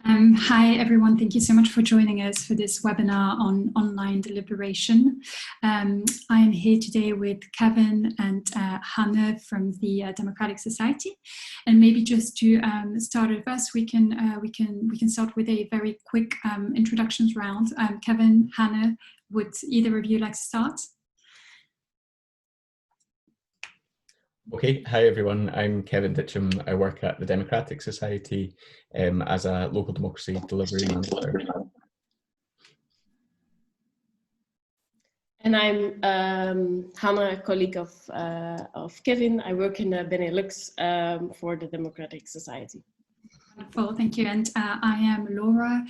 Hi everyone, thank you so much for joining us for this webinar on online deliberation. I am here today with Kevin and Hannah from the Democratic Society, and maybe just to start with us, we can start with a very quick introductions round. Kevin, Hannah, would either of you like to start? Okay, hi everyone, I'm Kevin Ditcham. I work at the Democratic Society as a local democracy delivery manager. And I'm Hannah, a colleague of Kevin. I work in Benelux for the Democratic Society. Wonderful, thank you. And I am Lora,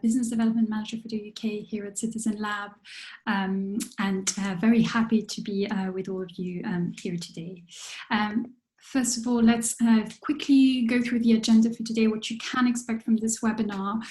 Business Development Manager for the UK here at CitizenLab, and very happy to be with all of you here today. First of all, let's quickly go through the agenda for today. What you can expect from this webinar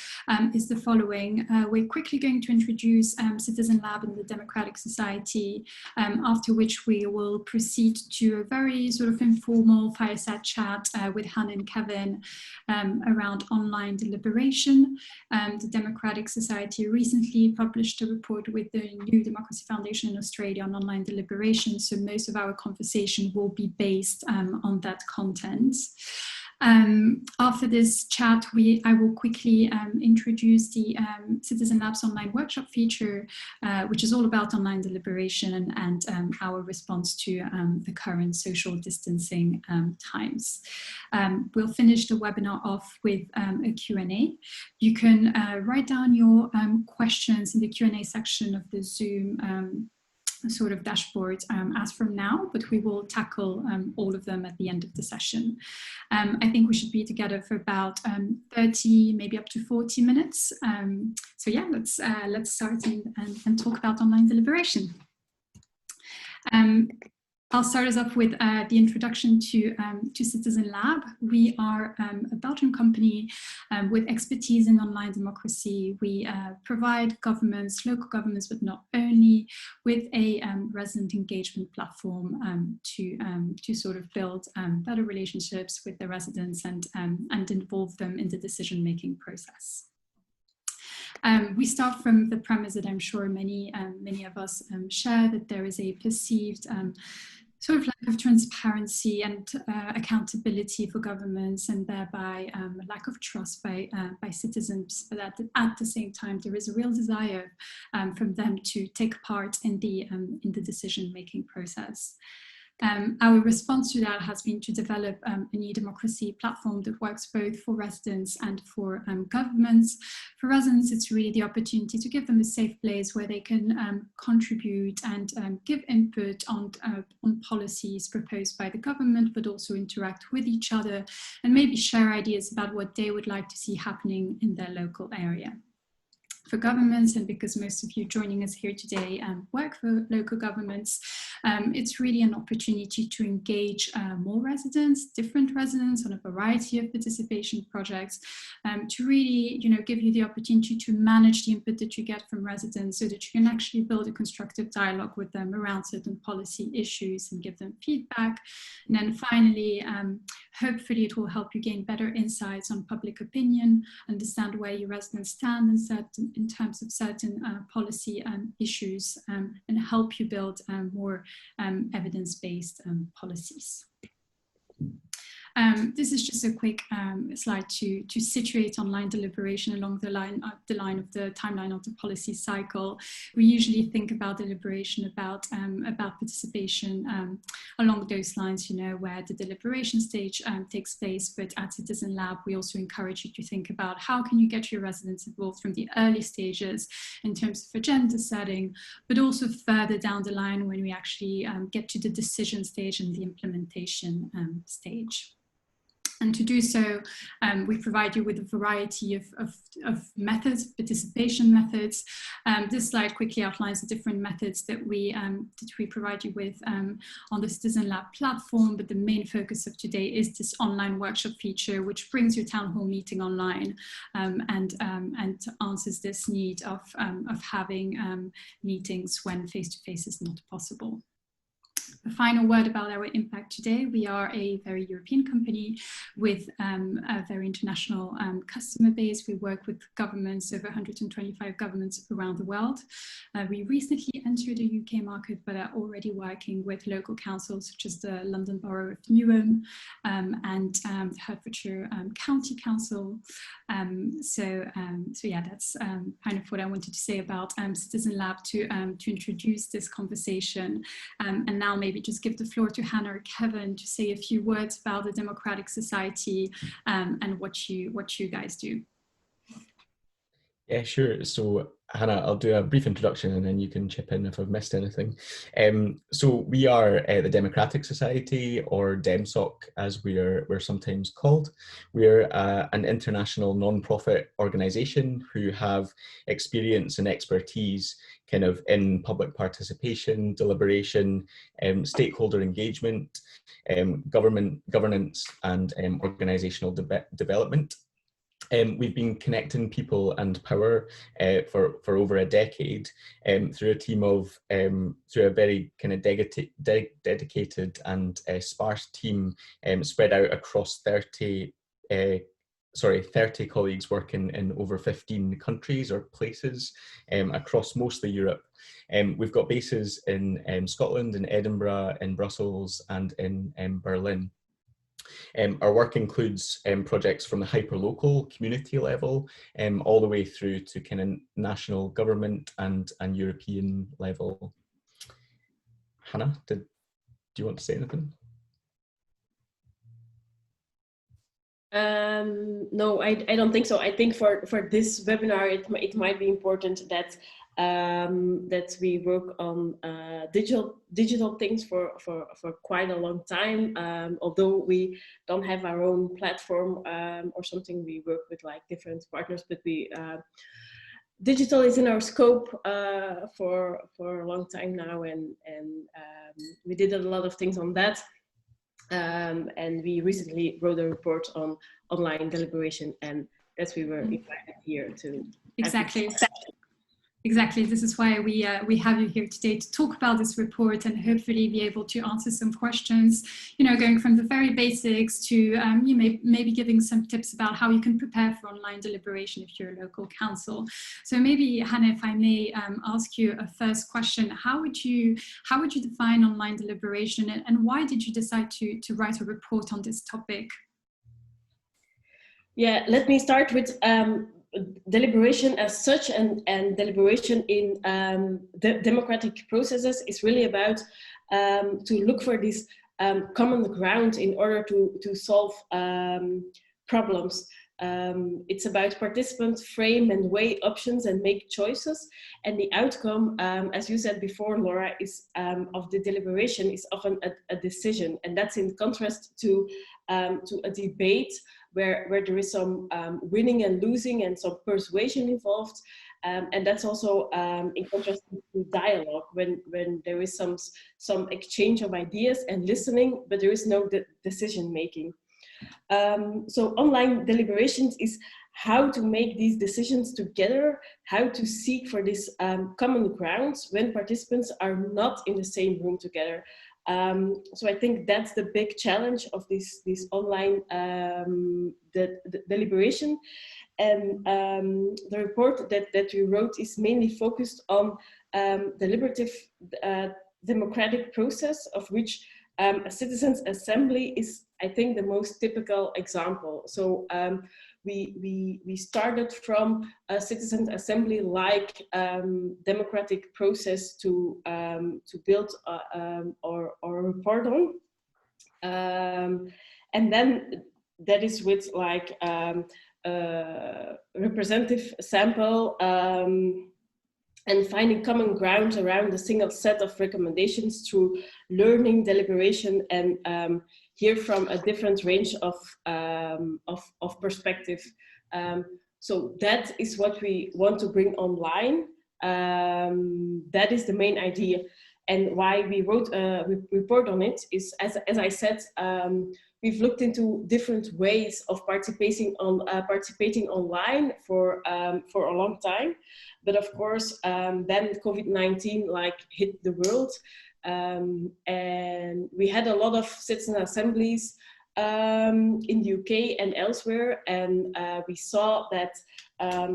is the following. We're quickly going to introduce CitizenLab and the Democratic Society, after which we will proceed to a very sort of informal fireside chat with Hannah and Kevin around online deliberation. The Democratic Society recently published a report with the New Democracy Foundation in Australia on online deliberation, so most of our conversation will be based on that content. After this chat, I will quickly introduce the CitizenLab's online workshop feature, which is all about online deliberation and our response to the current social distancing times. We'll finish the webinar off with a Q&A. You can write down your questions in the Q&A section of the Zoom sort of dashboard as from now, but we will tackle all of them at the end of the session. I think we should be together for about 30, maybe up to 40 minutes. So yeah, let's start and talk about online deliberation. I'll start us off with the introduction to CitizenLab. We are a Belgian company with expertise in online democracy. We provide governments, local governments, but not only, with a resident engagement platform to sort of build better relationships with the residents and involve them in the decision-making process. We start from the premise that I'm sure many of us share, that there is a perceived sort of lack of transparency and accountability for governments, and thereby a lack of trust by citizens. But at the same time, there is a real desire from them to take part in the decision-making process. Our response to that has been to develop a new democracy platform that works both for residents and for governments. For residents, it's really the opportunity to give them a safe place where they can contribute and give input on policies proposed by the government, but also interact with each other and maybe share ideas about what they would like to see happening in their local area. For governments, and because most of you joining us here today work for local governments, it's really an opportunity to engage more residents, different residents, on a variety of participation projects, to really, give you the opportunity to manage the input that you get from residents, so that you can actually build a constructive dialogue with them around certain policy issues and give them feedback. And then finally, hopefully it will help you gain better insights on public opinion, understand where your residents stand in terms of certain policy issues, and help you build more evidence-based policies. This is just a quick slide to situate online deliberation along the timeline of the policy cycle. We usually think about deliberation, about participation along those lines, where the deliberation stage takes place. But at CitizenLab, we also encourage you to think about how can you get your residents involved from the early stages in terms of agenda setting, but also further down the line when we actually get to the decision stage and the implementation stage. And to do so, we provide you with a variety of methods, participation methods. This slide quickly outlines the different methods that we provide you with on the CitizenLab platform, but the main focus of today is this online workshop feature, which brings your town hall meeting online and answers this need of having meetings when face-to-face is not possible. A final word about our impact today. We are a very European company with a very international customer base. We work with governments, over 125 governments around the world. We recently entered the UK market, but are already working with local councils such as the London Borough of Newham and the Hertfordshire County Council. So yeah, that's kind of what I wanted to say about CitizenLab to introduce this conversation. And now maybe just give the floor to Hannah or Kevin to say a few words about the Democratic Society and what you guys do. Yeah, sure. So Hannah, I'll do a brief introduction and then you can chip in if I've missed anything. So we are the Democratic Society, or DemSoc as we're sometimes called. We're an international non-profit organisation who have experience and expertise kind of in public participation, deliberation, stakeholder engagement, government governance, and organisational development. We've been connecting people and power for over a decade through a team of, through a very kind of dedicated and sparse team spread out across 30 colleagues working in over 15 countries or places across mostly Europe. We've got bases in Scotland, in Edinburgh, in Brussels, and in Berlin. Our work includes projects from the hyperlocal community level all the way through to kind of national government and European level. Hannah, do you want to say anything? No, I don't think so. I think for this webinar, it might be important that that we work on digital things for quite a long time. Although we don't have our own platform or something, we work with like different partners, but we digital is in our scope for a long time now, and we did a lot of things on that. And we recently wrote a report on online deliberation, and that's we were invited here to. Exactly. This is why we have you here today to talk about this report and hopefully be able to answer some questions, you know, going from the very basics to you maybe giving some tips about how you can prepare for online deliberation if you're a local council. So maybe, Hannah, if I may ask you a first question, how would you define online deliberation, and why did you decide to write a report on this topic? Yeah, let me start with deliberation as such, and deliberation in the democratic processes is really about to look for this common ground in order to solve problems. It's about participants frame and weigh options and make choices, and the outcome, as you said before, Laura, is of the deliberation is often a decision, and that's in contrast to a debate where there is some winning and losing and some persuasion involved, and that's also in contrast to dialogue when there is some exchange of ideas and listening, but there is no decision making. So online deliberations is how to make these decisions together, how to seek for this common grounds when participants are not in the same room together. So I think that's the big challenge of this online the deliberation. And the report that we wrote is mainly focused on deliberative democratic process, of which a citizens' assembly is, I think, the most typical example. So we started from a citizens' assembly like democratic process to build or report on, and then that is with like representative sample and finding common ground around a single set of recommendations through learning, deliberation, and hear from a different range of perspective. So that is what we want to bring online. That is the main idea. And why we wrote a report on it is, as I said, we've looked into different ways of participating online for a long time. But of course, then COVID-19 like hit the world. And we had a lot of citizen assemblies in the UK and elsewhere, and we saw that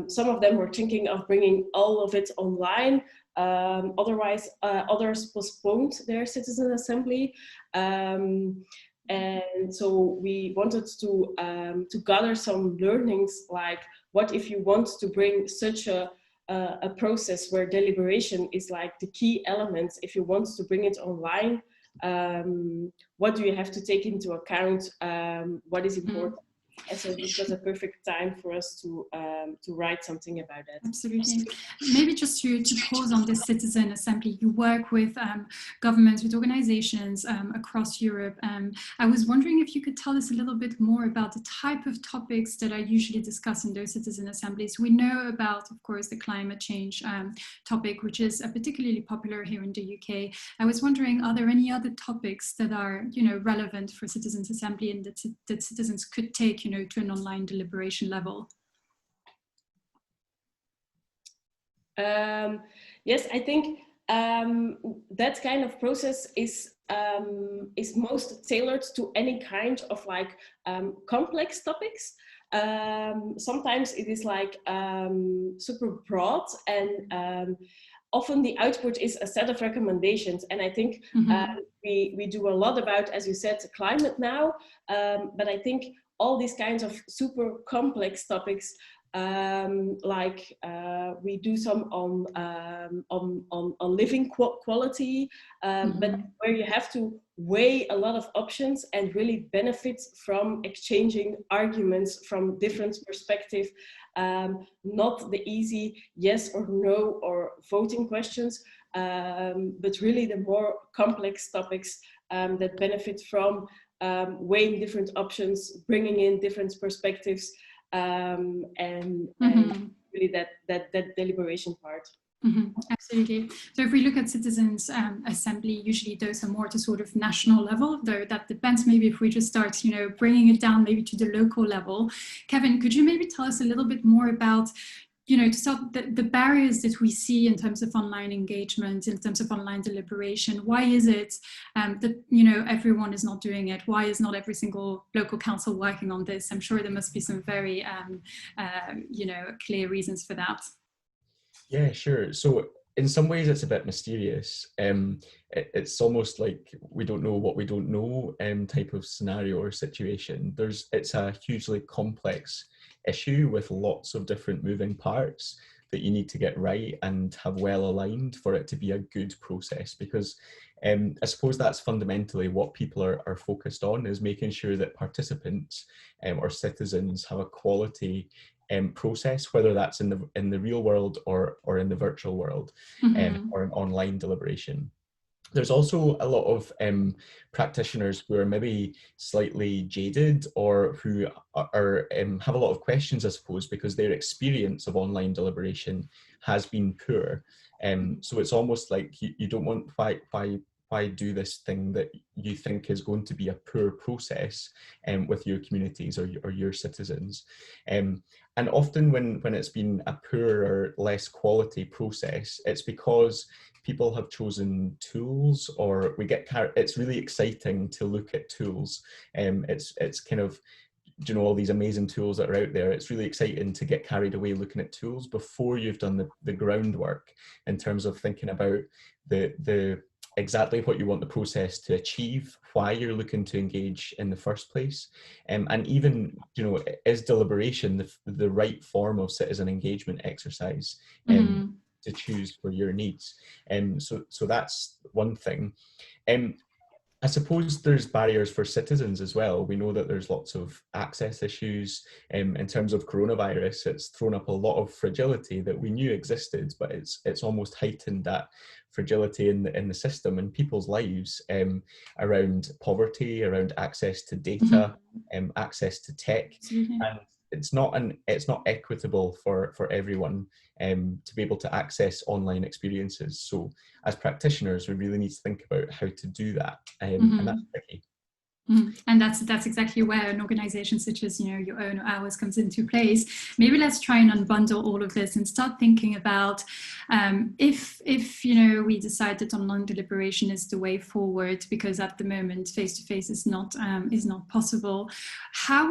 some of them were thinking of bringing all of it online. Otherwise, others postponed their citizen assembly. And so we wanted to gather some learnings, like what if you want to bring such a process where deliberation is like the key element, if you want to bring it online, what do you have to take into account, what is important. And so this was a perfect time for us to write something about that. Absolutely. Maybe just to pause on this citizen assembly, you work with governments, with organizations across Europe. I was wondering if you could tell us a little bit more about the type of topics that are usually discussed in those citizen assemblies. We know about, of course, the climate change topic, which is particularly popular here in the UK. I was wondering, are there any other topics that are, relevant for citizens assembly and that citizens could take, to an online deliberation level? Yes, I think that kind of process is most tailored to any kind of like complex topics. Sometimes it is like super broad, and often the output is a set of recommendations. And I think we do a lot about, as you said, climate now, but I think all these kinds of super complex topics, we do some on living quality, but where you have to weigh a lot of options and really benefit from exchanging arguments from different perspectives, not the easy yes or no or voting questions, but really the more complex topics that benefit from weighing different options, bringing in different perspectives, and really that deliberation part. Absolutely. So if we look at citizens assembly, usually those are more to sort of national level, though that depends maybe if we just start, bringing it down maybe to the local level. Kevin, could you maybe tell us a little bit more about, to start the barriers that we see in terms of online engagement, in terms of online deliberation? Why is it that, everyone is not doing it? Why is not every single local council working on this? I'm sure there must be some very, clear reasons for that. Yeah, sure. So in some ways it's a bit mysterious. It's almost like we don't know what we don't know type of scenario or situation. It's a hugely complex issue with lots of different moving parts that you need to get right and have well aligned for it to be a good process, because I suppose that's fundamentally what people are focused on, is making sure that participants or citizens have a quality process, whether that's in the real world or in the virtual world, or an online deliberation. There's also a lot of practitioners who are maybe slightly jaded, or who are have a lot of questions, I suppose, because their experience of online deliberation has been poor. So it's almost like you don't want, why do this thing that you think is going to be a poor process with your communities or your citizens. And often when it's been a poorer or less quality process, it's because people have chosen tools, or it's really exciting to look at tools. It's kind of, all these amazing tools that are out there. It's really exciting to get carried away looking at tools before you've done the groundwork in terms of thinking about the exactly what you want the process to achieve, why you're looking to engage in the first place, and even, is deliberation the right form of citizen engagement exercise to choose for your needs? So that's one thing. I suppose there's barriers for citizens as well. We know that there's lots of access issues. In terms of coronavirus, it's thrown up a lot of fragility that we knew existed, but it's almost heightened that fragility in the system and people's lives, around poverty, around access to data, access to tech. And it's not equitable for everyone to be able to access online experiences. So as practitioners, we really need to think about how to do that, and that's tricky. And that's exactly where an organization such as, your own or ours comes into place. Maybe let's try and unbundle all of this and start thinking about if we decide that online deliberation is the way forward, because at the moment face-to-face is not possible. What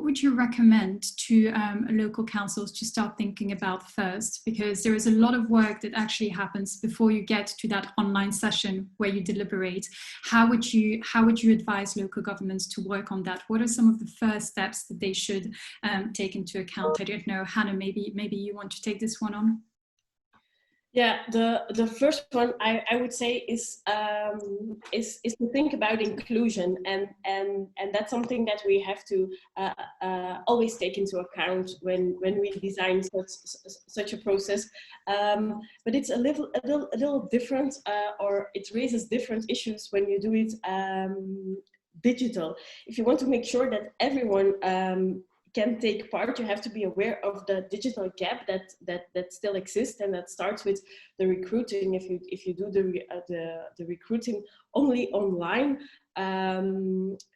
would you recommend to local councils to start thinking about first? Because there is a lot of work that actually happens before you get to that online session where you deliberate. How would you advise local governments to work on that? What are some of the first steps that they should take into account? I don't know, Hannah, maybe you want to take this one on? Yeah, the first one I would say is to think about inclusion, and that's something that we have to always take into account when we design such a process. But it's a little different, or it raises different issues when you do it digital. If you want to make sure that everyone can take part, you have to be aware of the digital gap that still exists, and that starts with the recruiting. If you do the recruiting only online,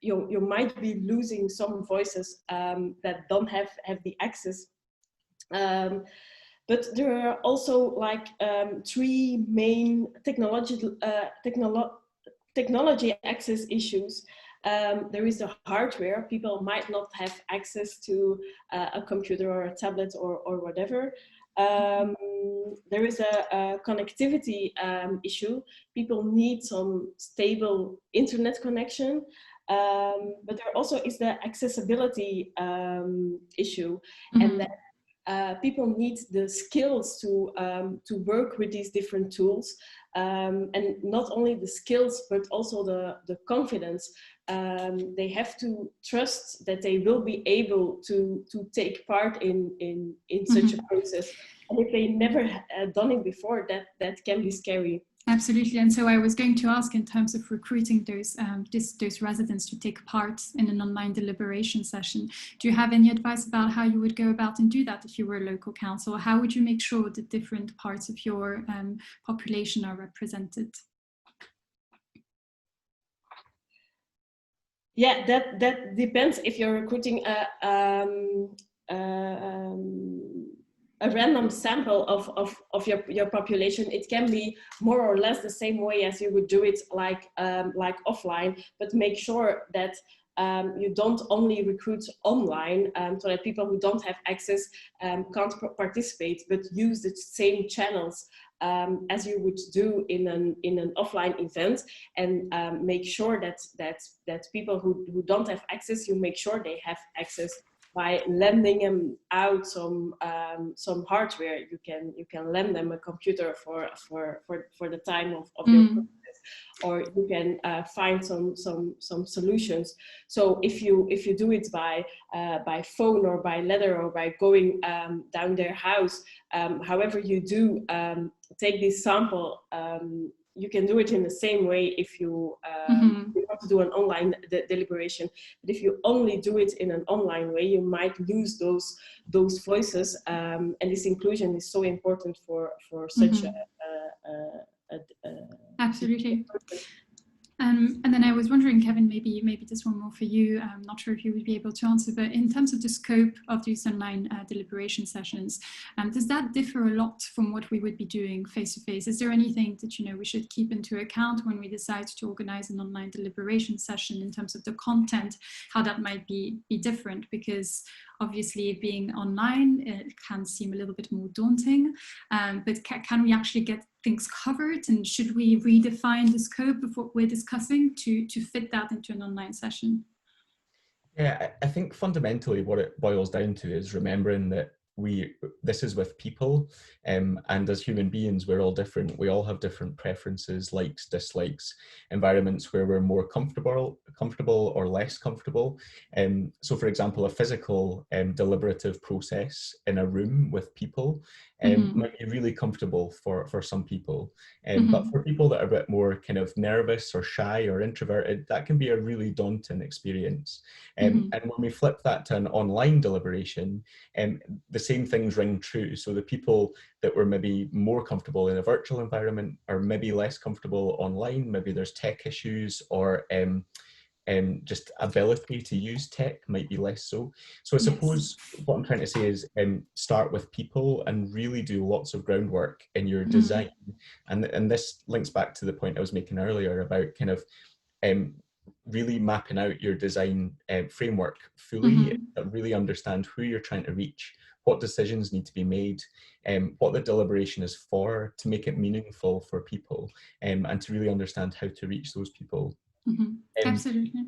you might be losing some voices that don't have the access. But there are also like three main technology access issues. There is the hardware. People might not have access to a computer or a tablet or whatever. There is a connectivity issue. People need some stable internet connection. But there also is the accessibility issue, and that people need the skills to work with these different tools, and not only the skills but also the confidence. They have to trust that they will be able to take part in such a process, and if they never done it before, that can be scary. Absolutely, and so I was going to ask, in terms of recruiting those residents to take part in an online deliberation session, do you have any advice about how you would go about and do that if you were a local council? How would you make sure that different parts of your population are represented? Yeah, that depends. If you're recruiting a random sample of your population, it can be more or less the same way as you would do it like offline, but make sure that you don't only recruit online, so that people who don't have access can't participate, but use the same channels as you would do in an offline event, and make sure that people who don't have access, you make sure they have access by lending them out some hardware. You can lend them a computer for the time of your process, or you can find some solutions. So if you do it by phone or by letter or by going down their house, however you do take this sample, you can do it in the same way if you want to do an online deliberation. But if you only do it in an online way, you might lose those voices, and this inclusion is so important for such absolutely. And then I was wondering, Kevin, maybe this one more for you. I'm not sure if you would be able to answer, but in terms of the scope of these online deliberation sessions, does that differ a lot from what we would be doing face-to-face? Is there anything that we should keep into account when we decide to organize an online deliberation session in terms of the content, how that might be different? Because obviously being online, it can seem a little bit more daunting, but can we actually get things covered, and should we redefine the scope of what we're discussing to fit that into an online session? Yeah, I think fundamentally what it boils down to is remembering that this is with people, and as human beings we're all different. We all have different preferences, likes, dislikes, environments where we're more comfortable or less comfortable. So for example, a physical deliberative process in a room with people might be really comfortable for some people, but for people that are a bit more kind of nervous or shy or introverted, that can be a really daunting experience. And when we flip that to an online deliberation, the same things ring true. So the people that were maybe more comfortable in a virtual environment are maybe less comfortable online. Maybe there's tech issues, or just ability to use tech might be less so. So I suppose what I'm trying to say is start with people and really do lots of groundwork in your design. And this links back to the point I was making earlier about kind of really mapping out your design framework fully, really understand who you're trying to reach, what decisions need to be made, what the deliberation is for, to make it meaningful for people, and to really understand how to reach those people. Absolutely.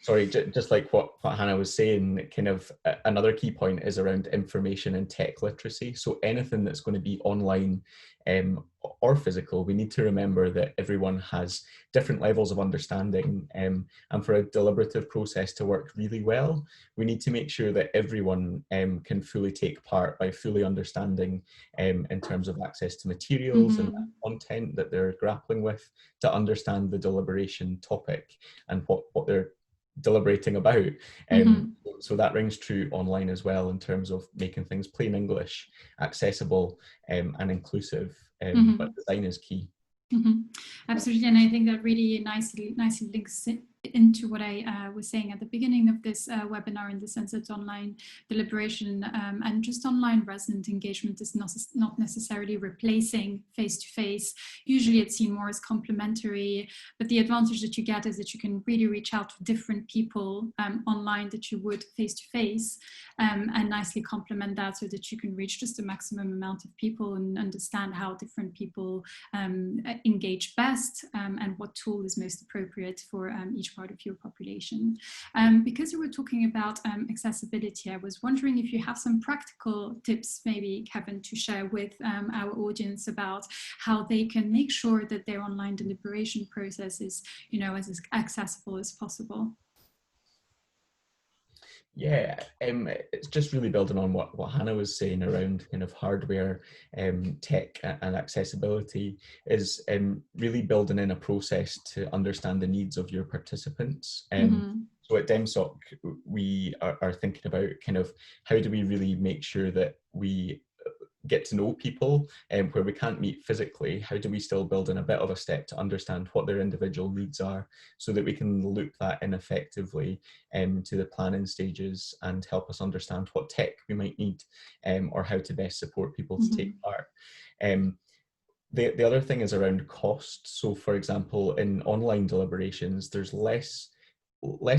Sorry, just like what Hannah was saying, kind of another key point is around information and tech literacy. So anything that's going to be online or physical, we need to remember that everyone has different levels of understanding, and for a deliberative process to work really well, we need to make sure that everyone can fully take part by fully understanding in terms of access to materials and content that they're grappling with, to understand the deliberation topic and what they're deliberating about. So that rings true online as well, in terms of making things plain English, accessible and inclusive, but design is key. Absolutely, and I think that really nicely links into what I was saying at the beginning of this webinar, in the sense that online deliberation and just online resident engagement is not necessarily replacing face-to-face. Usually it's seen more as complementary, but the advantage that you get is that you can really reach out to different people online that you would face-to-face, and nicely complement that, so that you can reach just a maximum amount of people and understand how different people engage best, and what tool is most appropriate for each part of your population. Because you were talking about accessibility, I was wondering if you have some practical tips, maybe Kevin, to share with our audience about how they can make sure that their online deliberation process is, as accessible as possible. Yeah, it's just really building on what Hannah was saying around kind of hardware, tech and accessibility, is really building in a process to understand the needs of your participants. So at DEMSOC, we are thinking about kind of how do we really make sure that we get to know people, where we can't meet physically. How do we still build in a bit of a step to understand what their individual needs are, so that we can loop that in effectively to the planning stages and help us understand what tech we might need, or how to best support people to take part. The other thing is around cost. So for example, in online deliberations, there's less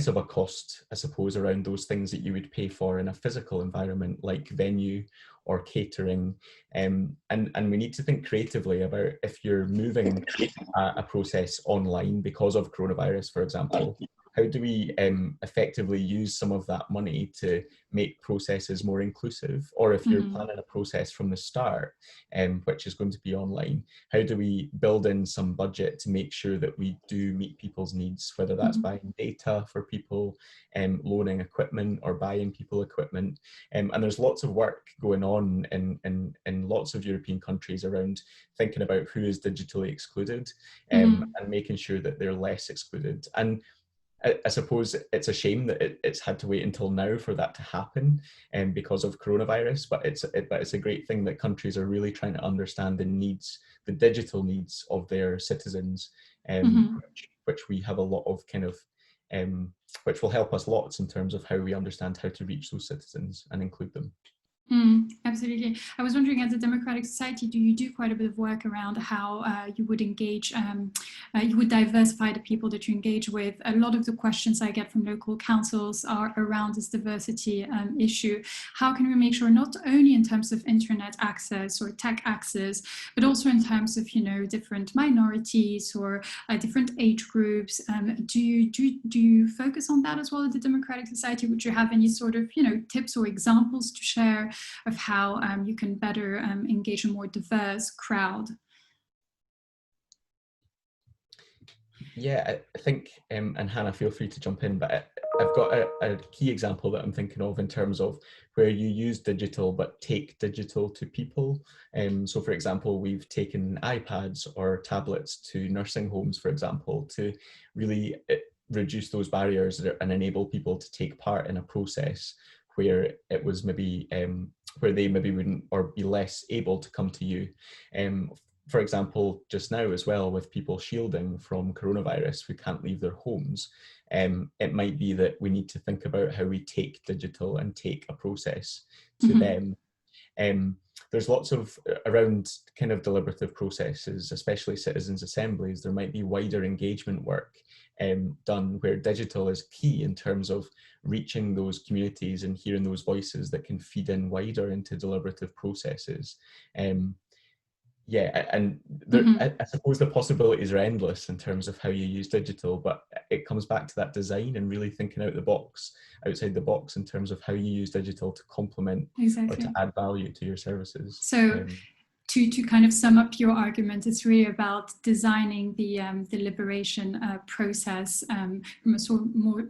of a cost, I suppose, around those things that you would pay for in a physical environment, like venue or catering. And we need to think creatively about, if you're moving a process online because of coronavirus, for example, how do we effectively use some of that money to make processes more inclusive? Or if you're planning a process from the start, which is going to be online, how do we build in some budget to make sure that we do meet people's needs, whether that's buying data for people, loaning equipment, or buying people equipment. And there's lots of work going on in lots of European countries around thinking about who is digitally excluded, and making sure that they're less excluded. And I suppose it's a shame that it's had to wait until now for that to happen, because of coronavirus, but it's a great thing that countries are really trying to understand the digital needs of their citizens, which we have a lot of kind of, which will help us lots in terms of how we understand how to reach those citizens and include them. Absolutely. I was wondering, as a democratic society, do you do quite a bit of work around how you would engage, you would diversify the people that you engage with? A lot of the questions I get from local councils are around this diversity issue. How can we make sure, not only in terms of internet access or tech access, but also in terms of, different minorities or different age groups? Do you focus on that as well at the democratic society? Would you have any sort of, tips or examples to share of how you can better engage a more diverse crowd? Yeah, I think, and Hannah, feel free to jump in, but I've got a key example that I'm thinking of in terms of where you use digital but take digital to people. So for example, we've taken iPads or tablets to nursing homes, for example, to really reduce those barriers and enable people to take part in a process where it was maybe where they maybe wouldn't or be less able to come to you. for example, just now as well, with people shielding from coronavirus who can't leave their homes, it might be that we need to think about how we take digital and take a process to them. There's lots of, around kind of deliberative processes, especially citizens' assemblies, there might be wider engagement work done where digital is key in terms of reaching those communities and hearing those voices that can feed in wider into deliberative processes. Yeah, and there, I suppose the possibilities are endless in terms of how you use digital, but it comes back to that design and really thinking outside the box in terms of how you use digital to complement or to add value to your services. So to kind of sum up your argument, it's really about designing the deliberation process from a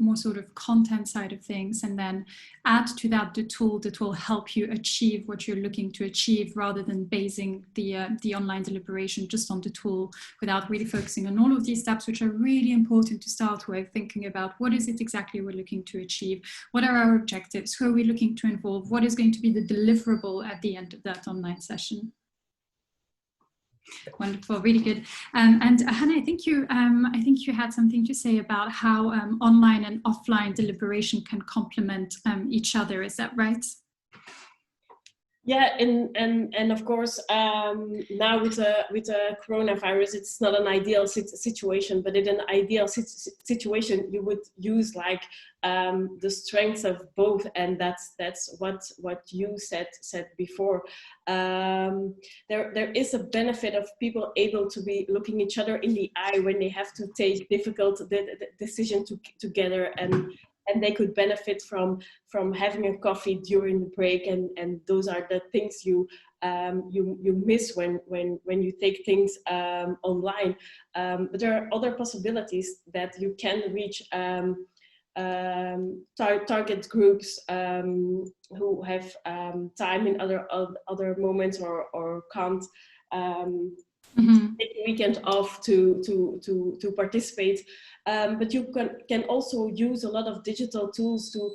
more sort of content side of things, and then add to that the tool that will help you achieve what you're looking to achieve, rather than basing the online deliberation just on the tool without really focusing on all of these steps, which are really important to start with, thinking about what is it exactly we're looking to achieve, what are our objectives, who are we looking to involve, what is going to be the deliverable at the end of that online session. Wonderful, really good. And Hannah, I think you had something to say about how online and offline deliberation can complement each other. Is that right? Yeah, and of course, now with the coronavirus, it's not an ideal situation, but in an ideal situation, you would use like the strengths of both, and that's what you said before. There is a benefit of people able to be looking each other in the eye when they have to take difficult decision together, and they could benefit from having a coffee during the break, and those are the things you miss when you take things online. But there are other possibilities that you can reach target groups who have time in other moments or can't take a weekend off to participate. But you can also use a lot of digital tools to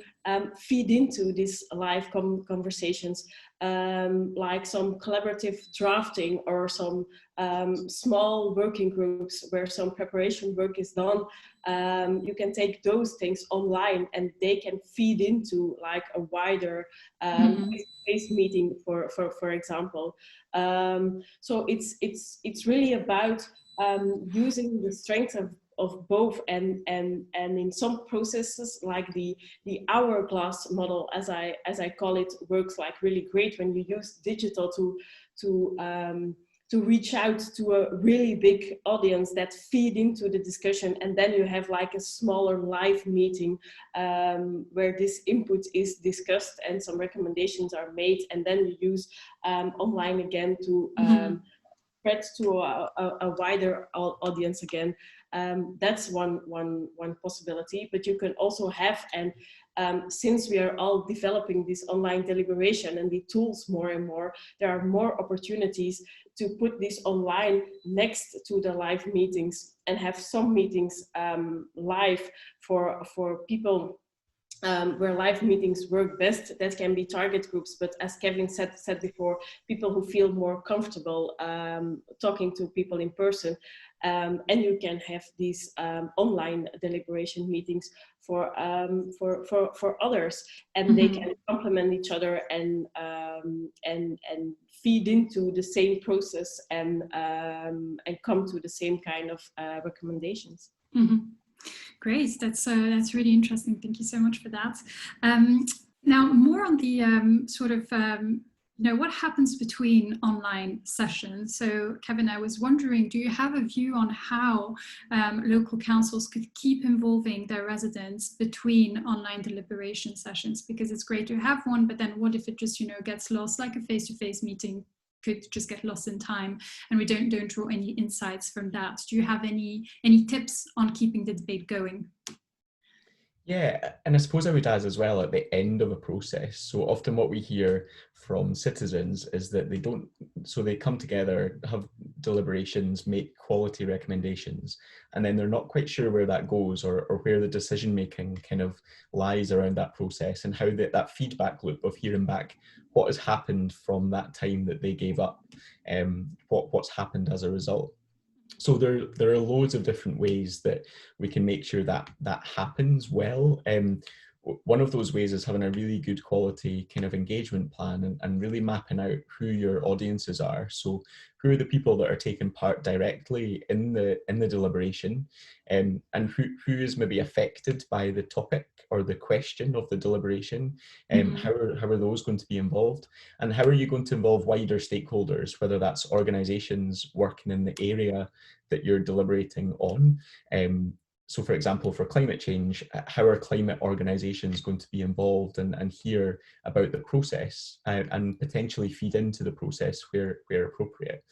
feed into these live conversations, like some collaborative drafting or some small working groups where some preparation work is done. You can take those things online and they can feed into like a wider face-to-face meeting, for example. So it's really about using the strengths of both, and in some processes like the hourglass model, as I call it, works like really great when you use digital to reach out to a really big audience that feed into the discussion, and then you have like a smaller live meeting where this input is discussed and some recommendations are made, and then you use online again to spread to a wider audience again. That's one possibility, but you can also have, and since we are all developing this online deliberation and the tools more and more, there are more opportunities to put this online next to the live meetings and have some meetings live for people where live meetings work best. That can be target groups, but as Kevin said before, people who feel more comfortable talking to people in person. And you can have these online deliberation meetings for others, and they can complement each other and feed into the same process and come to the same kind of recommendations. Great, that's really interesting. Thank you so much for that. Now, more on the sort of what happens between online sessions. So, Kevin, I was wondering, do you have a view on how local councils could keep involving their residents between online deliberation sessions? Because it's great to have one, but then what if it just gets lost, like a face-to-face meeting could just get lost in time, and we don't draw any insights from that? Do you have any tips on keeping the debate going? Yeah, and I suppose I would add as well, at the end of a process, so often what we hear from citizens is that they come together, have deliberations, make quality recommendations, and then they're not quite sure where that goes, or where the decision making kind of lies around that process, and how that feedback loop of hearing back what has happened from that time that they gave up, what's happened as a result. So there are loads of different ways that we can make sure that that happens well. One of those ways is having a really good quality kind of engagement plan, and really mapping out who your audiences are. So who are the people that are taking part directly in the deliberation, and who is maybe affected by the topic or the question of the deliberation, and how are those going to be involved, and how are you going to involve wider stakeholders, whether that's organizations working in the area that you're deliberating on. So for example, for climate change, how are climate organizations going to be involved and hear about the process, and potentially feed into the process where appropriate.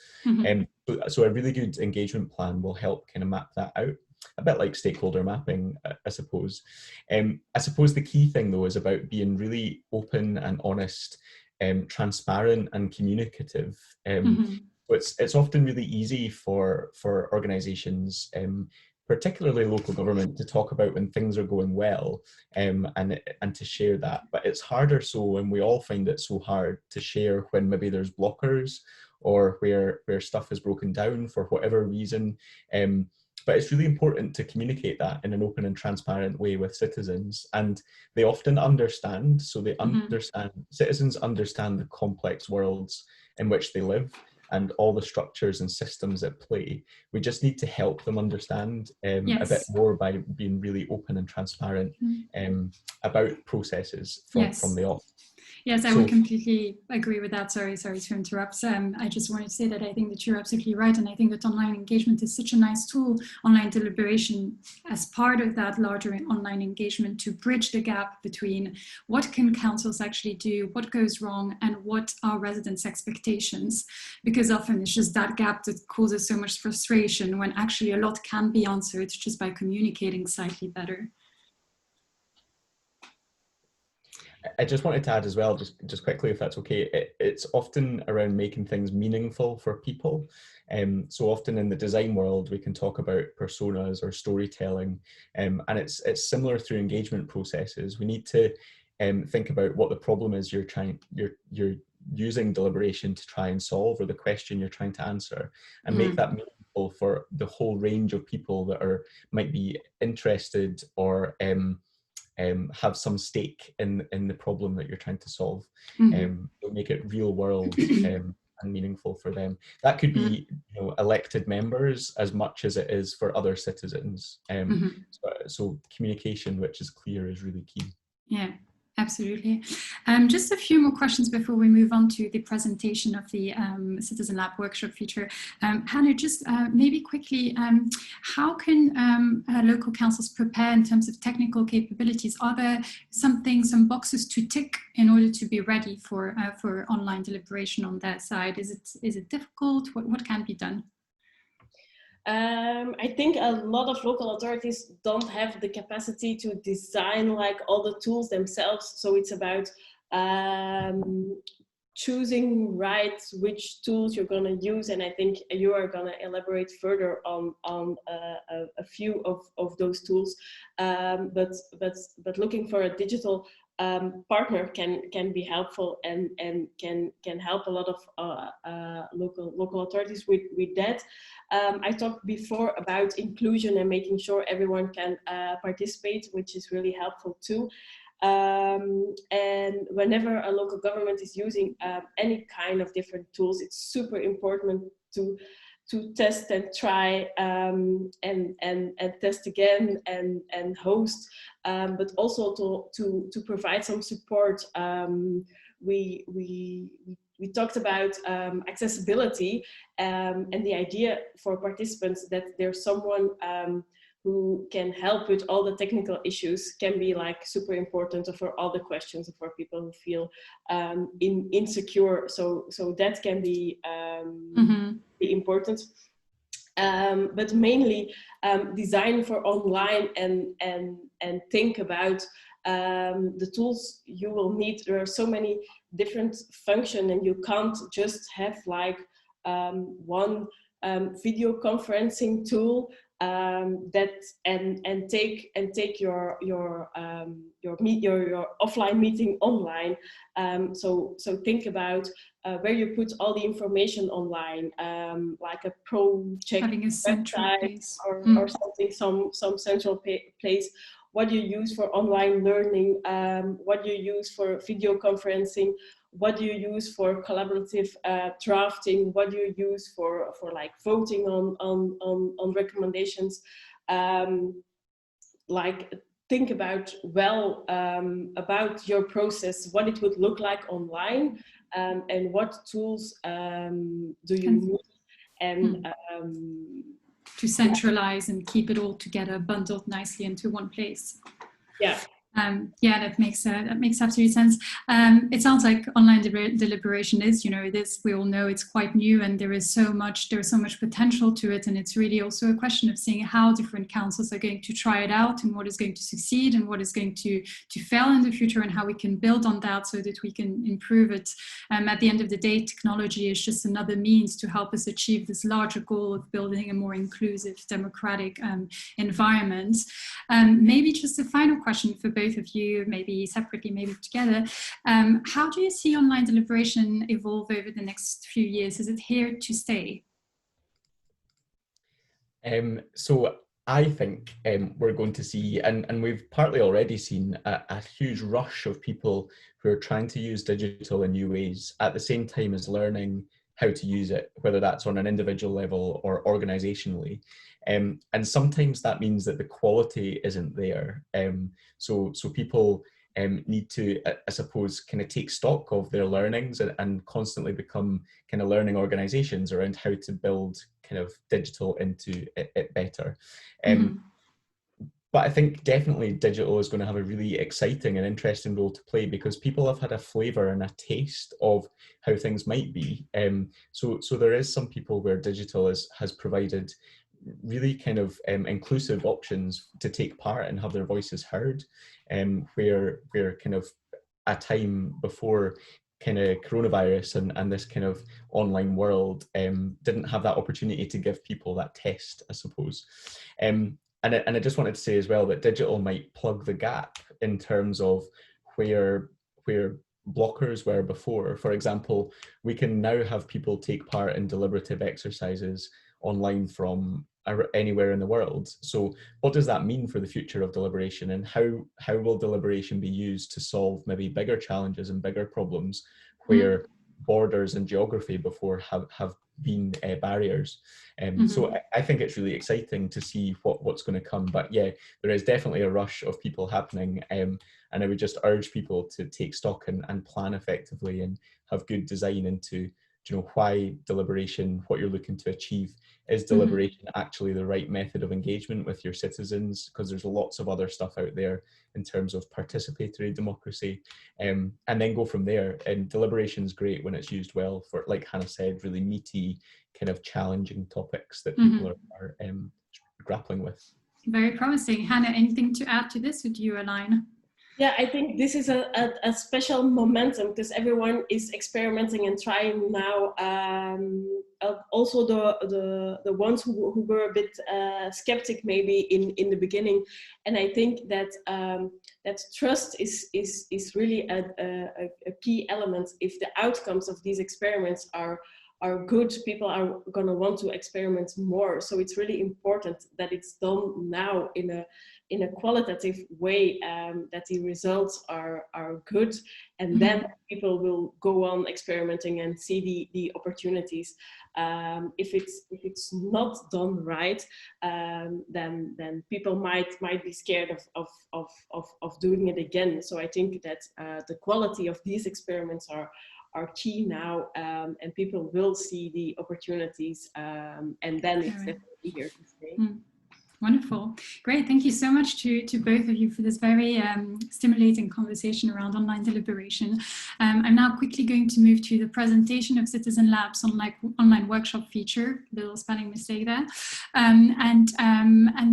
So a really good engagement plan will help kind of map that out, a bit like stakeholder mapping, I suppose. I suppose the key thing though is about being really open and honest, transparent and communicative. So it's often really easy for organizations, particularly local government, to talk about when things are going well, and to share that. But it's harder so, and we all find it so hard to share when maybe there's blockers, or where stuff is broken down for whatever reason. But it's really important to communicate that in an open and transparent way with citizens, and they often understand. So they understand, citizens understand the complex worlds in which they live, and all the structures and systems at play. We just need to help them understand a bit more by being really open and transparent about processes from the off. Yes, I would completely agree with that. Sorry to interrupt. I just wanted to say that I think that you're absolutely right. And I think that online engagement is such a nice tool, online deliberation, as part of that larger online engagement, to bridge the gap between what can councils actually do, what goes wrong, and what are residents' expectations. Because often it's just that gap that causes so much frustration, when actually a lot can be answered just by communicating slightly better. I just wanted to add as well, just quickly, if that's okay, it's often around making things meaningful for people. So often in the design world, we can talk about personas or storytelling, and it's similar through engagement processes. We need to think about what the problem is you're using deliberation to try and solve, or the question you're trying to answer, and make that meaningful for the whole range of people that might be interested, or have some stake in the problem that you're trying to solve. Make it real world and meaningful for them. That could be elected members as much as it is for other citizens. So communication which is clear is really key. Yeah. Absolutely. Just a few more questions before we move on to the presentation of the CitizenLab workshop feature. Hannah, just maybe quickly, how can local councils prepare in terms of technical capabilities? Are there some boxes to tick in order to be ready for online deliberation on their side? Is it difficult? What can be done? I think a lot of local authorities don't have the capacity to design like all the tools themselves. So it's about choosing which tools you're going to use. And I think you are going to elaborate further on a few of those tools. But looking for a digital partner can be helpful, and can help a lot of local authorities with that. I talked before about inclusion and making sure everyone can participate, which is really helpful too. And whenever a local government is using any kind of different tools, it's super important to test and try, and test again and host, but also to provide some support. We talked about accessibility, and the idea for participants that there's someone who can help with all the technical issues can be like super important for all the questions, for people who feel insecure. So that can be important. But mainly design for online, and think about the tools you will need. There are so many different functions, and you can't just have like one video conferencing tool that and take your offline meeting online. So think about where you put all the information online, like a project having a central website place or something, some central place. What you use for online learning, what you use for video conferencing, what you use for collaborative drafting, what you use for like voting on recommendations. Like think about about your process, what it would look like online, and what tools do you need, and to centralize and keep it all together, bundled nicely into one place. Yeah. Yeah, that makes absolute sense. It sounds like online deliberation is, this, we all know it's quite new, and there's so much potential to it, and it's really also a question of seeing how different councils are going to try it out, and what is going to succeed and what is going to fail in the future, and how we can build on that so that we can improve it. At the end of the day, technology is just another means to help us achieve this larger goal of building a more inclusive, democratic environment. Maybe just a final question for both of you, maybe separately, maybe together. How do you see online deliberation evolve over the next few years? Is it here to stay? So I think we're going to see, and we've partly already seen, a huge rush of people who are trying to use digital in new ways at the same time as learning how to use it, whether that's on an individual level or organizationally. And sometimes that means that the quality isn't there. So people need to, I suppose, kind of take stock of their learnings and constantly become kind of learning organizations around how to build kind of digital into it better. But I think definitely digital is going to have a really exciting and interesting role to play, because people have had a flavour and a taste of how things might be. So there is some people where digital has provided really kind of inclusive options to take part and have their voices heard, where kind of a time before kind of coronavirus and this kind of online world didn't have that opportunity to give people that test, I suppose. And I just wanted to say as well that digital might plug the gap in terms of where blockers were before. For example, we can now have people take part in deliberative exercises online from anywhere in the world. So what does that mean for the future of deliberation, and how will deliberation be used to solve maybe bigger challenges and bigger problems where borders and geography before have been barriers? So I think it's really exciting to see what's going to come. But yeah, there is definitely a rush of people happening, and I would just urge people to take stock and plan effectively and have good design into, why deliberation, what you're looking to achieve. Is deliberation actually the right method of engagement with your citizens? Because there's lots of other stuff out there in terms of participatory democracy, and then go from there. And deliberation is great when it's used well for, like Hannah said, really meaty, kind of challenging topics that people are grappling with. Very promising. Hannah, anything to add to this? Would you align? Yeah, I think this is a special momentum because everyone is experimenting and trying now. Also, the ones who were a bit skeptic maybe in the beginning, and I think that that trust is really a key element. If the outcomes of these experiments are good, people are going to want to experiment more. So it's really important that it's done now in a qualitative way, that the results are good, and then people will go on experimenting and see the opportunities. If it's not done right, then people might be scared of doing it again. So I think that the quality of these experiments are key now, and people will see the opportunities, and then it's definitely here to stay. Wonderful. Great. Thank you so much to both of you for this very stimulating conversation around online deliberation. I'm now quickly going to move to the presentation of CitizenLab's online workshop feature, little spelling mistake there. And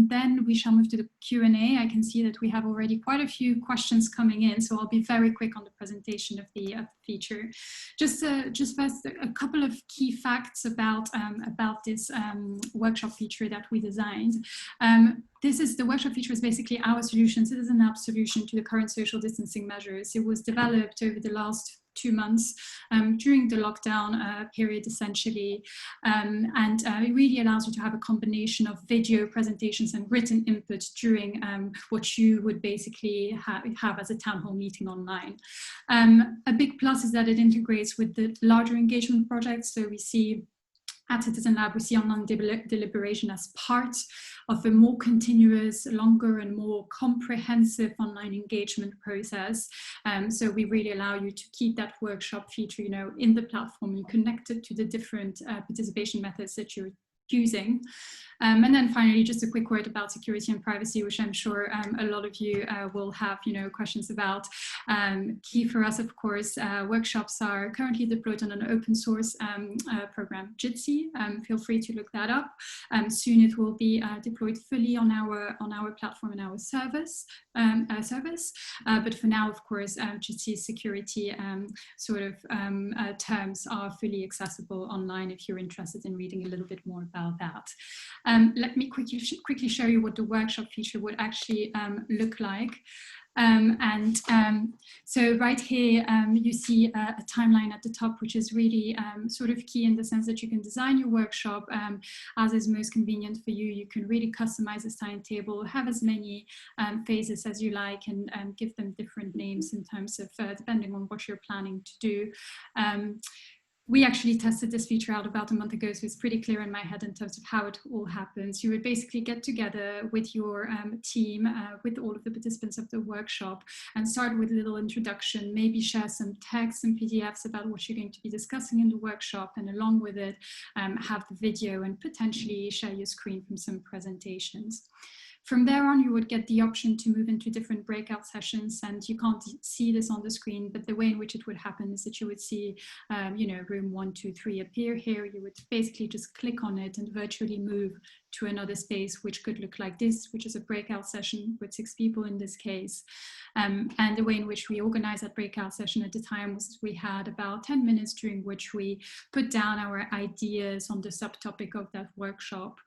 then we shall move to the Q&A. I can see that we have already quite a few questions coming in, so I'll be very quick on the presentation of the feature. Just first, a couple of key facts about this workshop feature that we designed. The workshop feature is basically our solution, CitizenLab's solution to the current social distancing measures. It was developed over the last 2 months during the lockdown period, essentially, and it really allows you to have a combination of video presentations and written input during what you would basically have as a town hall meeting online. A big plus is that it integrates with the larger engagement projects. So we see at CitizenLab, we see online deliberation as part of a more continuous, longer and more comprehensive online engagement process. So we really allow you to keep that workshop feature, in the platform and connected to the different participation methods that you're using. And then finally, just a quick word about security and privacy, which I'm sure a lot of you will have questions about. Key for us, of course, workshops are currently deployed on an open source program, Jitsi. Feel free to look that up. Soon it will be deployed fully on our platform and our service. But for now, of course, Jitsi's security terms are fully accessible online if you're interested in reading a little bit more about that. Let me quickly show you what the workshop feature would actually look like. So right here, you see a timeline at the top, which is really key in the sense that you can design your workshop as is most convenient for you. You can really customize this timetable, have as many phases as you like, and give them different names in terms of depending on what you're planning to do. We actually tested this feature out about a month ago, so it's pretty clear in my head in terms of how it all happens. You would basically get together with your team, with all of the participants of the workshop, and start with a little introduction, maybe share some text and PDFs about what you're going to be discussing in the workshop, and along with it, have the video and potentially share your screen from some presentations. From there on, you would get the option to move into different breakout sessions, and you can't see this on the screen, but the way in which it would happen is that you would see, room 1, 2, 3 appear here. You would basically just click on it and virtually move to another space, which could look like this, which is a breakout session with 6 people in this case. And the way in which we organized that breakout session at the time was we had about 10 minutes during which we put down our ideas on the subtopic of that workshop,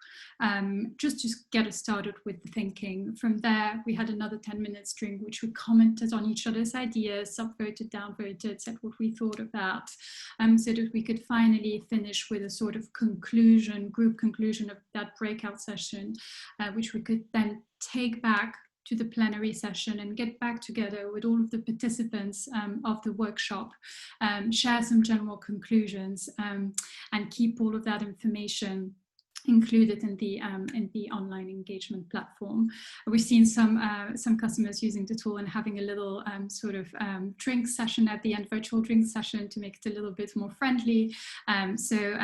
just to get us started with the thinking. From there, we had another 10 minutes during which we commented on each other's ideas, subvoted, downvoted, said what we thought of that, so that we could finally finish with a sort of conclusion, group conclusion of that breakout session, which we could then take back to the plenary session and get back together with all of the participants of the workshop, share some general conclusions, and keep all of that information included in the online engagement platform. We've seen some customers using the tool and having a little drink session at the end, virtual drink session, to make it a little bit more friendly. So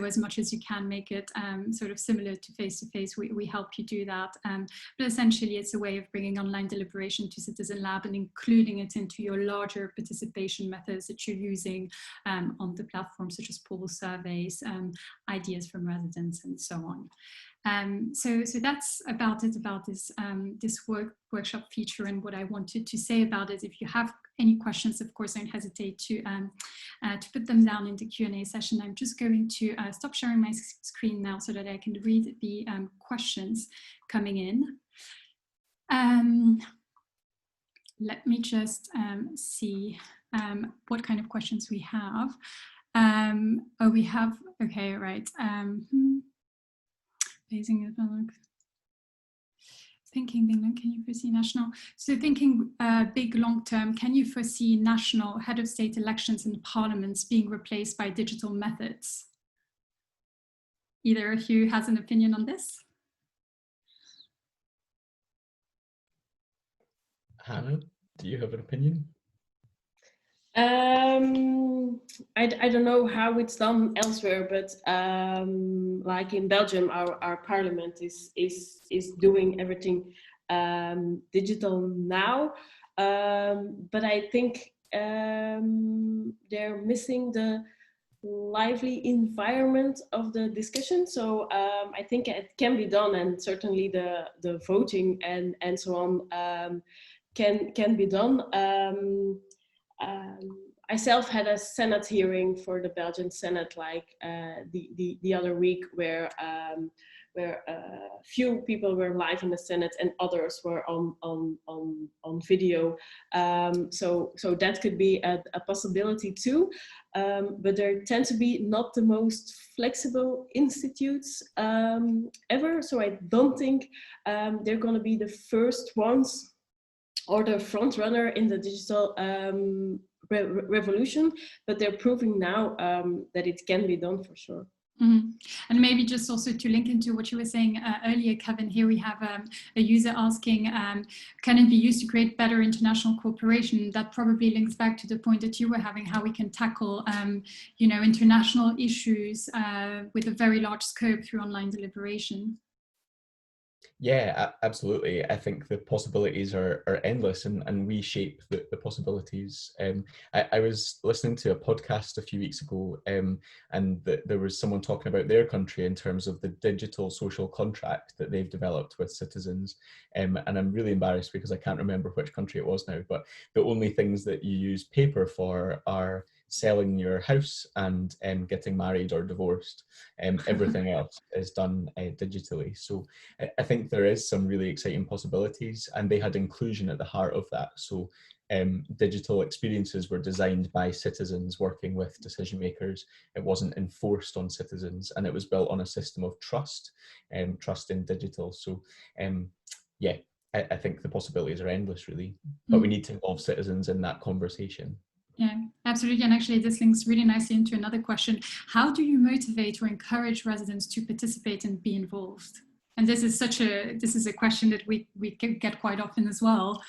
as much as you can make it similar to face-to-face, we help you do that. But essentially, it's a way of bringing online deliberation to CitizenLab and including it into your larger participation methods that you're using on the platform, such as poll surveys, ideas from residents, and so on. So that's about it, about this workshop feature and what I wanted to say about it. If you have any questions, of course, don't hesitate to put them down in the Q&A session. I'm just going to stop sharing my screen now so that I can read the questions coming in. Let me just see what kind of questions we have. We have, okay, right. Thinking big, can you foresee national? So thinking big long term, can you foresee national head of state elections in parliaments being replaced by digital methods? Either of you has an opinion on this? Hannah, do you have an opinion? I don't know how it's done elsewhere, but like in Belgium, our parliament is doing everything digital now. But I think they're missing the lively environment of the discussion. So I think it can be done, and certainly the voting and so on can be done. I self had a Senate hearing for the Belgian Senate like the other week, where few people were live in the Senate and others were on video. So that could be a possibility too. But there tend to be not the most flexible institutes ever. So I don't think they're going to be the first ones or the front runner in the digital revolution, but they're proving now that it can be done for sure. Mm-hmm. And maybe just also to link into what you were saying earlier, Kevin, here we have a user asking, can it be used to create better international cooperation? That probably links back to the point that you were having, how we can tackle, you know, international issues with a very large scope through online deliberation. Yeah, absolutely. I think the possibilities are endless, and we shape the possibilities. I was listening to a podcast a few weeks ago, and there was someone talking about their country in terms of the digital social contract that they've developed with citizens. And I'm really embarrassed because I can't remember which country it was now, but the only things that you use paper for are selling your house and getting married or divorced. Everything else is done digitally. So I think there is some really exciting possibilities, and they had inclusion at the heart of that. So digital experiences were designed by citizens working with decision makers. It wasn't enforced on citizens, and it was built on a system of trust, trust in digital. So yeah, I think the possibilities are endless, really, but we need to involve citizens in that conversation. Yeah, absolutely. And actually, this links really nicely into another question. How do you motivate or encourage residents to participate and be involved? And this is a question that we get quite often as well.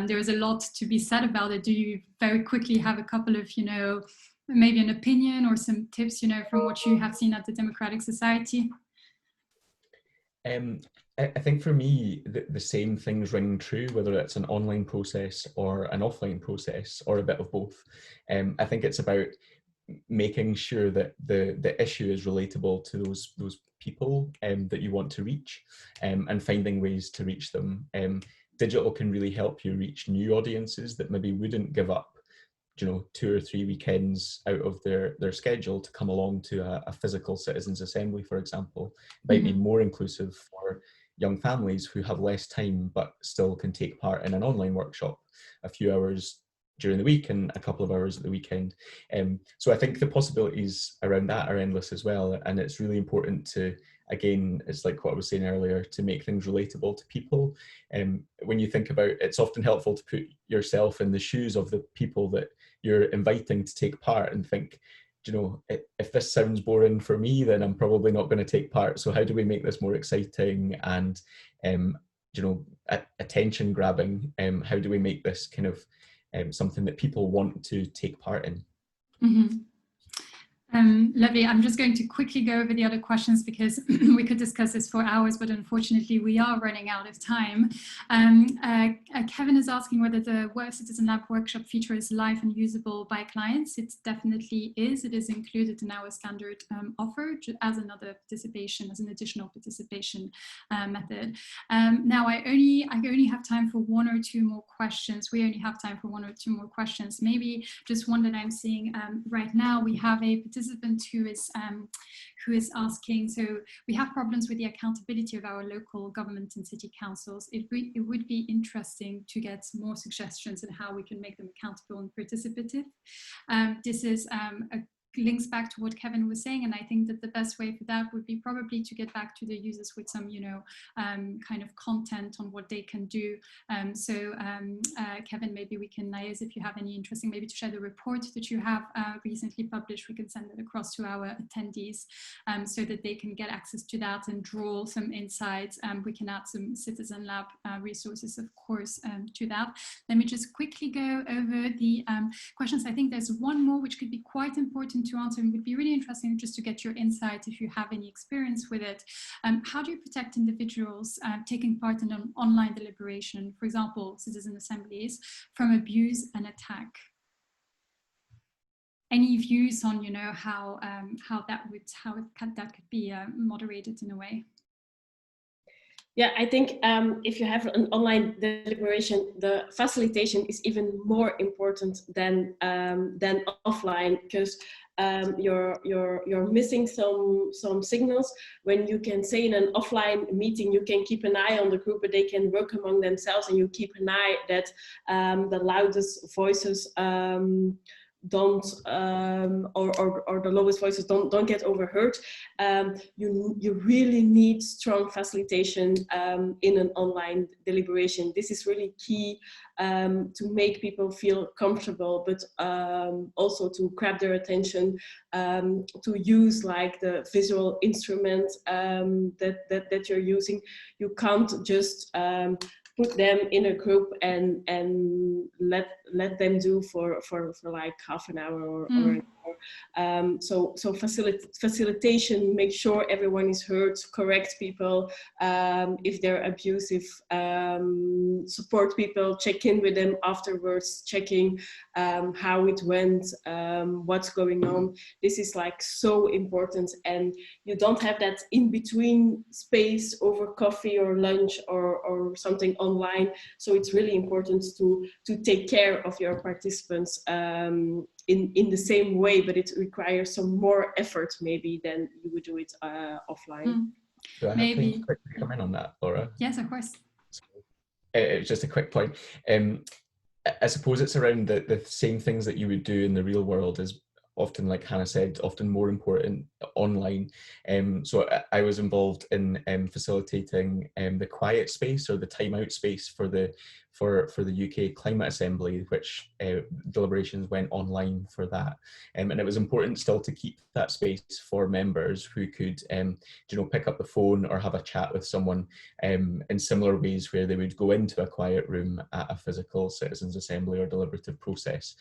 There is a lot to be said about it. Do you very quickly have a couple of, you know, maybe an opinion or some tips, you know, from what you have seen at the Democratic Society? I think for me, the same things ring true, whether it's an online process or an offline process or a bit of both. I think it's about making sure that the issue is relatable to those people that you want to reach, and finding ways to reach them. Digital can really help you reach new audiences that maybe wouldn't give up, you know, 2 or 3 weekends out of their schedule to come along to a physical citizens assembly, for example. It might be more inclusive for young families who have less time but still can take part in an online workshop a few hours during the week and a couple of hours at the weekend. So I think the possibilities around that are endless as well, and it's really important to, again, it's like what I was saying earlier, to make things relatable to people. When you think about it, it's often helpful to put yourself in the shoes of the people that you're inviting to take part and think, you know, if this sounds boring for me, then I'm probably not going to take part. So how do we make this more exciting and, you know, attention grabbing? How do we make this kind of something that people want to take part in? Mm-hmm. Lovely. I'm just going to quickly go over the other questions because we could discuss this for hours, but unfortunately we are running out of time. Kevin is asking whether the CitizenLab workshop feature is live and usable by clients. It definitely is. It is included in our standard offer as another participation, as an additional participation method. Now I only have time for 1 or 2 more questions. We only have time for 1 or 2 more questions. Maybe just one that I'm seeing right now. We have a participant who is asking, so we have problems with the accountability of our local government and city councils. It would be interesting to get more suggestions on how we can make them accountable and participative. This is links back to what Kevin was saying, and I think that the best way for that would be probably to get back to the users with some, kind of content on what they can do. Kevin, maybe we can liaise if you have any interesting, maybe to share the report that you have recently published. We can send it across to our attendees so that they can get access to that and draw some insights. We can add some CitizenLab resources, of course, to that. Let me just quickly go over the questions. I think there's one more which could be quite important to answer and would be really interesting just to get your insight if you have any experience with it. How do you protect individuals taking part in an online deliberation, for example, citizen assemblies, from abuse and attack? Any views on, how that could be moderated in a way? Yeah, I think if you have an online deliberation, the facilitation is even more important than offline, because you're missing some signals. When you can say in an offline meeting, you can keep an eye on the group, but they can work among themselves, and you keep an eye that the loudest voices don't or the lowest voices don't get overheard. You really need strong facilitation in an online deliberation. This is really key to make people feel comfortable, but also to grab their attention, to use like the visual instrument that you're using. You can't just put them in a group and let them do for like half an hour or an hour. So facilitation, make sure everyone is heard, correct people if they're abusive, support people, check in with them afterwards, checking how it went, what's going on. This is like so important, and you don't have that in between space over coffee or lunch or something online. So it's really important to take care of your participants in the same way, but it requires some more effort maybe than you would do it offline. Do I have time to quickly come in on that, Laura? Yes, of course. It's just a quick point. I suppose it's around the same things that you would do in the real world is often, like Hannah said, often more important online. So I was involved in facilitating the quiet space or the timeout space for the UK Climate Assembly, which deliberations went online for that. And it was important still to keep that space for members who could, pick up the phone or have a chat with someone in similar ways where they would go into a quiet room at a physical citizens assembly or deliberative process.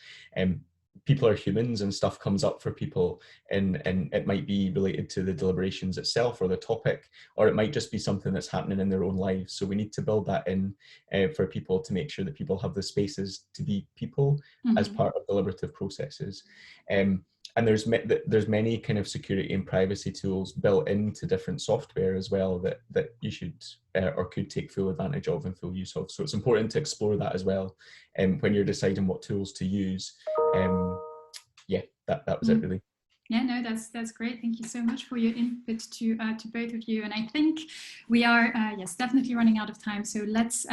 People are humans and stuff comes up for people, and it might be related to the deliberations itself or the topic, or it might just be something that's happening in their own lives. So we need to build that in for people to make sure that people have the spaces to be people as part of deliberative processes. And there's many kind of security and privacy tools built into different software as well that you should or could take full advantage of and full use of. So it's important to explore that as well when you're deciding what tools to use. That was it really. Yeah, no, that's great. Thank you so much for your input to both of you. And I think we are, yes, definitely running out of time. So let's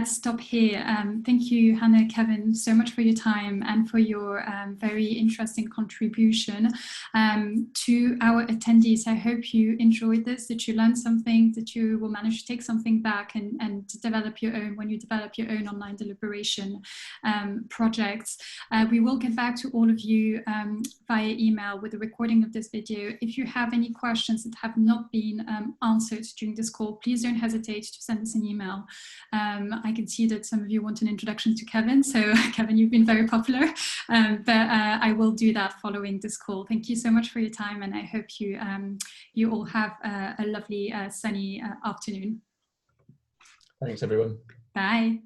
stop here. Thank you, Hannah, Kevin, so much for your time and for your very interesting contribution to our attendees. I hope you enjoyed this, that you learned something, that you will manage to take something back and develop your own when you develop your own online deliberation projects. We will get back to all of you via email with a recording of this video. If you have any questions that have not been answered during this call, please don't hesitate to send us an email. I can see that some of you want an introduction to Kevin, so Kevin, you've been very popular, but I will do that following this call. Thank you so much for your time, and I hope you all have a lovely sunny afternoon. Thanks everyone. Bye.